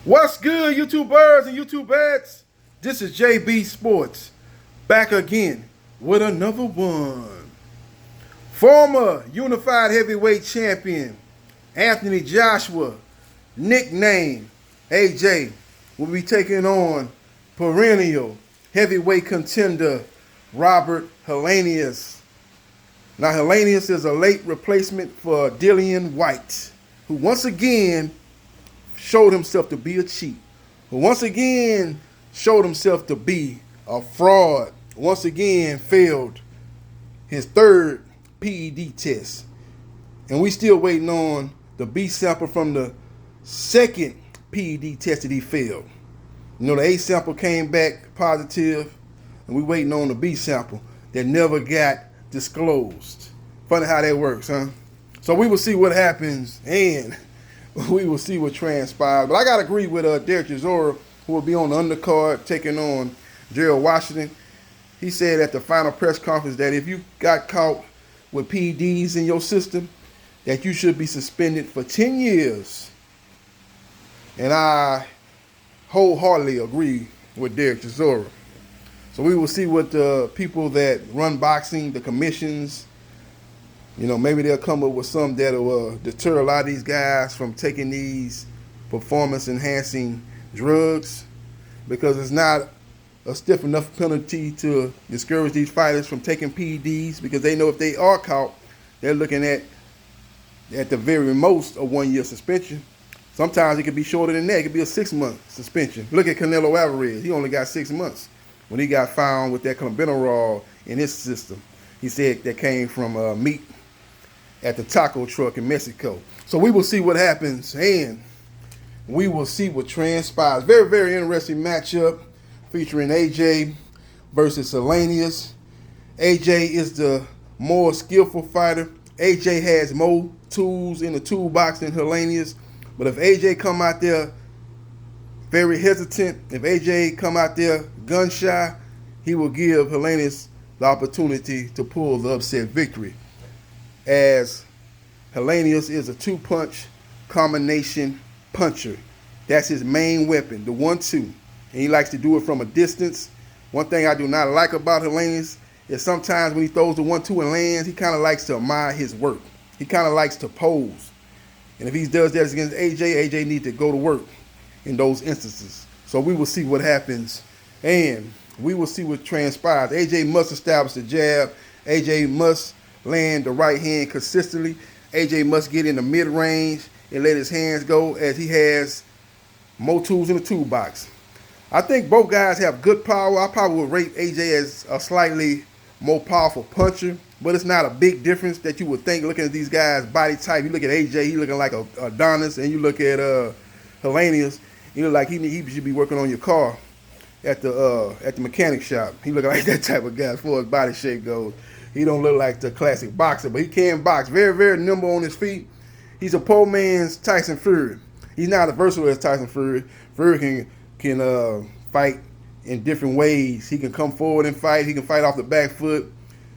What's good, YouTubers and YouTubettes? This is JB Sports, back again with another one. Former Unified Heavyweight Champion Anthony Joshua, nickname AJ, will be taking on perennial heavyweight contender Robert Helenius. Now, Helenius is a late replacement for Dillian White, who once again showed himself to be a cheat, who once again showed himself to be a fraud, once again failed his third PED test. And we still waiting on the B sample from the second PED test that he failed. You know, the A sample came back positive, and we waiting on the B sample that never got disclosed. Funny how that works, huh? So we will see what happens, and we will see what transpires. But I got to agree with Derek Chisora, who will be on the undercard taking on Gerald Washington. He said at the final press conference that if you got caught with PEDs in your system, that you should be suspended for 10 years. And I wholeheartedly agree with Derek Chisora. So we will see what the people that run boxing, the commissions, maybe they'll come up with something that will deter a lot of these guys from taking these performance-enhancing drugs, because it's not a stiff enough penalty to discourage these fighters from taking PEDs, because they know if they are caught, they're looking at the very most a 1-year suspension. Sometimes it could be shorter than that. It could be a 6-month suspension. Look at Canelo Alvarez. He only got 6 months when he got found with that clenbuterol in his system. He said that came from meat at the taco truck in Mexico. So we will see what happens, and we will see what transpires. Very, very interesting matchup featuring AJ versus Helenius. AJ is the more skillful fighter. AJ has more tools in the toolbox than Helenius. But if AJ come out there very hesitant, if AJ come out there gun shy, he will give Helenius the opportunity to pull the upset victory, as Helenius is a two-punch combination puncher. That's his main weapon, the 1-2. And he likes to do it from a distance. One thing I do not like about Helenius is sometimes when he throws the 1-2 and lands, he kind of likes to admire his work. He kind of likes to pose. And if he does that against AJ needs to go to work in those instances. So we will see what happens, and we will see what transpires. AJ must establish the jab. AJ must land the right hand consistently. AJ must get in the mid-range and let his hands go, as he has more tools in the toolbox. I think both guys have good power. I probably would rate AJ as a slightly more powerful puncher, but it's not a big difference that you would think looking at these guys' body type. You look at AJ, he looking like a Adonis, and you look at Helenius, he look like he should be working on your car at the mechanic shop. He look like that type of guy as far as body shape goes. He don't look like the classic boxer, but he can box. Very, very nimble on his feet. He's a poor man's Tyson Fury. He's not as versatile as Tyson Fury. Fury can fight in different ways. He can come forward and fight. He can fight off the back foot.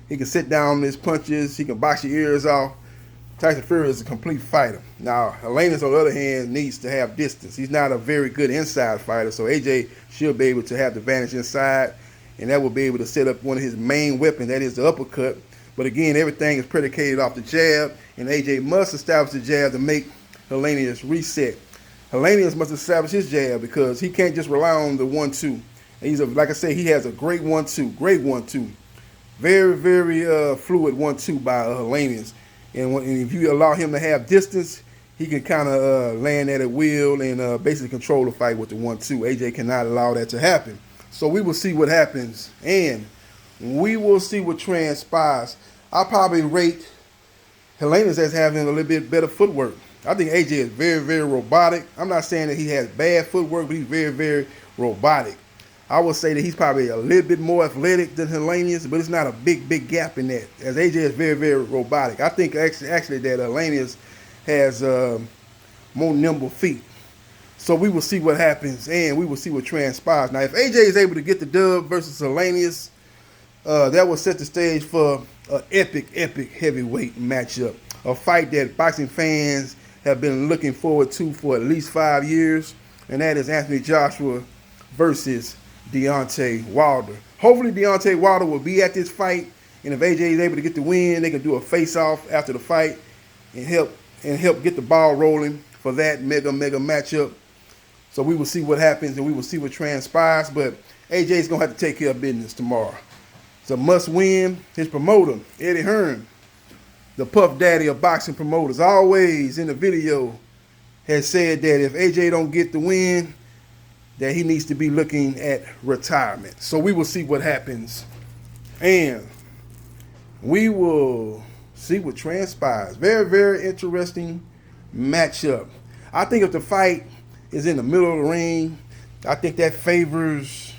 He can sit down on his punches. He can box your ears off. Tyson Fury is a complete fighter. Now, Helenius, on the other hand, needs to have distance. He's not a very good inside fighter, so AJ should be able to have the advantage inside, and that will be able to set up one of his main weapons, that is the uppercut. But again, everything is predicated off the jab, and AJ must establish the jab to make Helenius reset. Helenius must establish his jab, because he can't just rely on the 1-2. And like I say, he has a great 1-2, great 1-2. Very, very fluid 1-2 by Helenius. And if you allow him to have distance, he can kind of land at will and basically control the fight with the 1-2. AJ cannot allow that to happen. So we will see what happens, and we will see what transpires. I'll probably rate Helenius as having a little bit better footwork. I think AJ is very, very robotic. I'm not saying that he has bad footwork, but he's very, very robotic. I would say that he's probably a little bit more athletic than Helenius, but it's not a big gap in that, as AJ is very, very robotic. I think actually that Helenius has more nimble feet. So we will see what happens, and we will see what transpires. Now, if AJ is able to get the dub versus Helenius, that will set the stage for an epic heavyweight matchup. A fight that boxing fans have been looking forward to for at least 5 years. and that is Anthony Joshua versus Deontay Wilder. Hopefully Deontay Wilder will be at this fight, and if AJ is able to get the win, they can do a face-off after the fight and help get the ball rolling for that mega matchup. So we will see what happens and we will see what transpires, but AJ's going to have to take care of business tomorrow. It's a must-win. His promoter, Eddie Hearn, the Puff Daddy of boxing promoters, always in the video has said that if AJ don't get the win, that he needs to be looking at retirement. So we will see what happens. And we will see what transpires. Very, very interesting matchup. I think if the fight is in the middle of the ring, I think that favors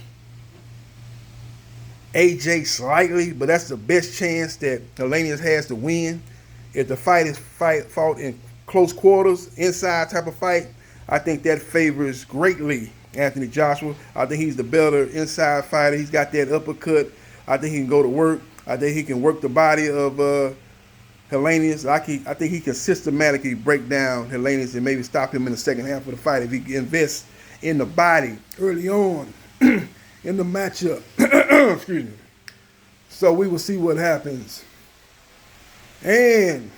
AJ slightly, but that's the best chance that Helenius has to win. If the fight is fought in close quarters, inside type of fight, I think that favors greatly Anthony Joshua. I think he's the better inside fighter. He's got that uppercut. I think he can go to work. I think he can work the body of Helenius. I think he can systematically break down Helenius and maybe stop him in the second half of the fight if he invests in the body early on in the matchup. Excuse me. So we will see what happens. And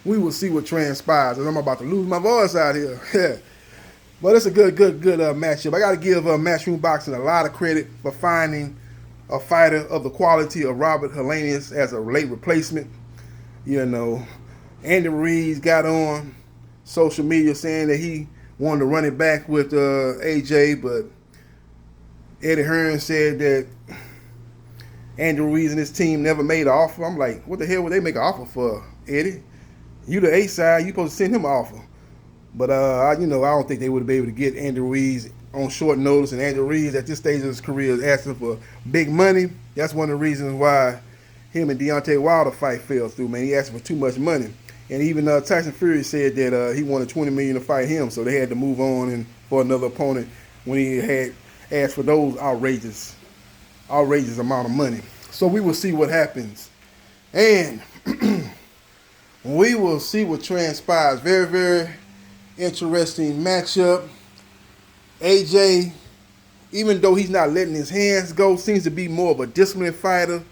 we will see what transpires. And I'm about to lose my voice out here. But it's a good matchup. I got to give Matchroom Boxing a lot of credit for finding a fighter of the quality of Robert Helenius as a late replacement. You know, Andy Ruiz got on social media saying that he wanted to run it back with AJ, but Eddie Hearn said that Andy Ruiz and his team never made an offer. I'm like, what the hell would they make an offer for, Eddie? You the A side, you supposed to send him an offer. But I don't think they would be able to get Andy Ruiz on short notice. And Andy Ruiz at this stage of his career is asking for big money. That's one of the reasons why him and Deontay Wilder fight fell through, man. He asked for too much money. And even Tyson Fury said that he wanted $20 million to fight him, so they had to move on and for another opponent when he had asked for those outrageous amount of money. So we will see what happens. And we will see what transpires. Very, very interesting matchup. AJ, even though he's not letting his hands go, seems to be more of a disciplined fighter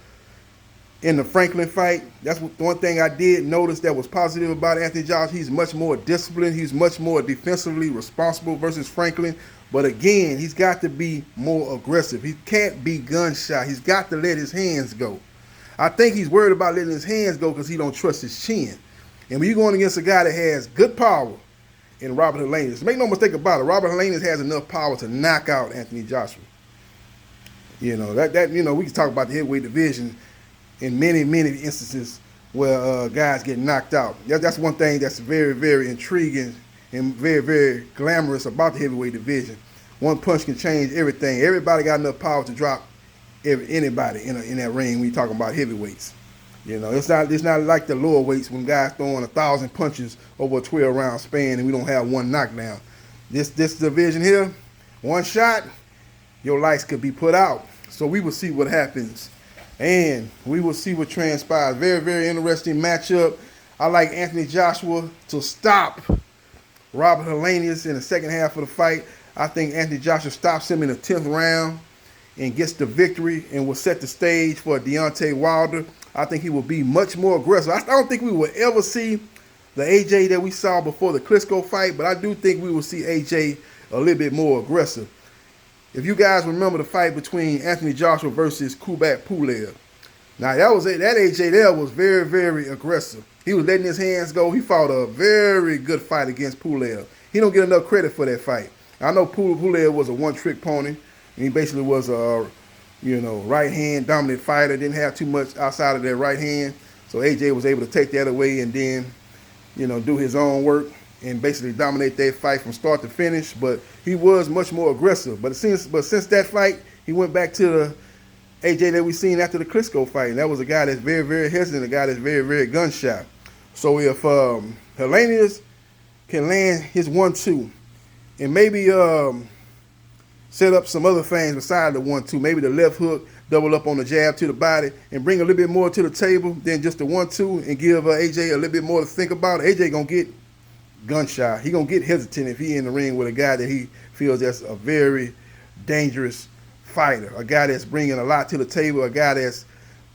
in the Franklin fight. That's one thing I did notice that was positive about Anthony Joshua. He's much more disciplined. He's much more defensively responsible versus Franklin. But again, he's got to be more aggressive. He can't be gun-shy. He's got to let his hands go. I think he's worried about letting his hands go because he don't trust his chin. And when you're going against a guy that has good power in Robert Helenius, make no mistake about it, Robert Helenius has enough power to knock out Anthony Joshua. You know, we can talk about the heavyweight division in many instances where guys get knocked out. That's one thing that's very, very intriguing and very, very glamorous about the heavyweight division. One punch can change everything. Everybody got enough power to drop anybody in that ring when you're talking about heavyweights. You know, it's not like the lower weights when guys throwing 1,000 punches over a 12-round span and we don't have one knockdown. This division here, one shot, your lights could be put out. So we will see what happens. And we will see what transpires. Very, very interesting matchup. I like Anthony Joshua to stop Robert Helenius in the second half of the fight. I think Anthony Joshua stops him in the 10th round and gets the victory and will set the stage for Deontay Wilder. I think he will be much more aggressive. I don't think we will ever see the AJ that we saw before the Klitschko fight, but I do think we will see AJ a little bit more aggressive. If you guys remember the fight between Anthony Joshua versus Kubrat Pulev, now that AJ there was very, very aggressive. He was letting his hands go. He fought a very good fight against Pulev. He don't get enough credit for that fight. I know Pulev was a one-trick pony, and he basically was a right-hand dominant fighter. Didn't have too much outside of that right hand. So AJ was able to take that away and then, do his own work and basically dominate that fight from start to finish. But he was much more aggressive. But since that fight, he went back to the AJ that we seen after the Klitschko fight. And that was a guy that's very, very hesitant, a guy that's very, very gun-shy. So if Helenius can land his 1-2 and maybe set up some other things beside the 1-2, maybe the left hook, double up on the jab to the body, and bring a little bit more to the table than just the 1-2 and give AJ a little bit more to think about. AJ gonna get gun shy. He gonna get hesitant if he in the ring with a guy that he feels that's a very dangerous fighter, a guy that's bringing a lot to the table, a guy that's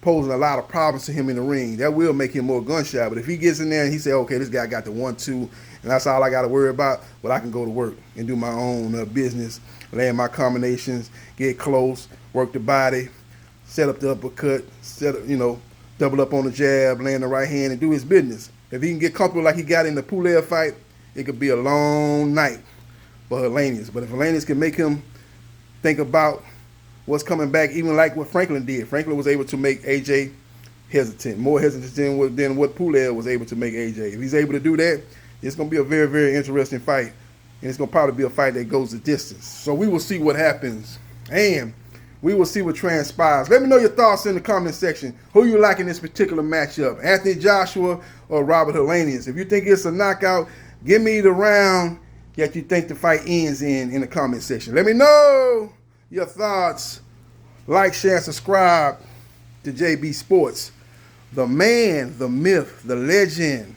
posing a lot of problems to him in the ring. That will make him more gun shy. But if he gets in there and he say, okay, this guy got the 1-2, and that's all I got to worry about, well, I can go to work and do my own business, land my combinations, get close, work the body, set up the uppercut, double up on the jab, land the right hand, and do his business. If he can get comfortable like he got in the Pulev fight, it could be a long night for Helenius. But if Helenius can make him think about what's coming back, even like what Franklin did. Franklin was able to make AJ hesitant, more hesitant than what Pulev was able to make AJ. If he's able to do that, it's going to be a very, very interesting fight. And it's going to probably be a fight that goes the distance. So we will see what happens. And we will see what transpires. Let me know your thoughts in the comment section. Who you like in this particular matchup? Anthony Joshua or Robert Helenius? If you think it's a knockout, give me the round that you think the fight ends in the comment section. Let me know your thoughts. Like, share, and subscribe to JB Sports. The man, the myth, the legend.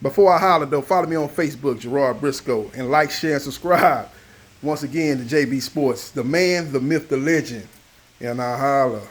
Before I holler, though, follow me on Facebook, Gerard Briscoe, and like, share, and subscribe. Once again to JB Sports. The man, the myth, the legend. And I holler.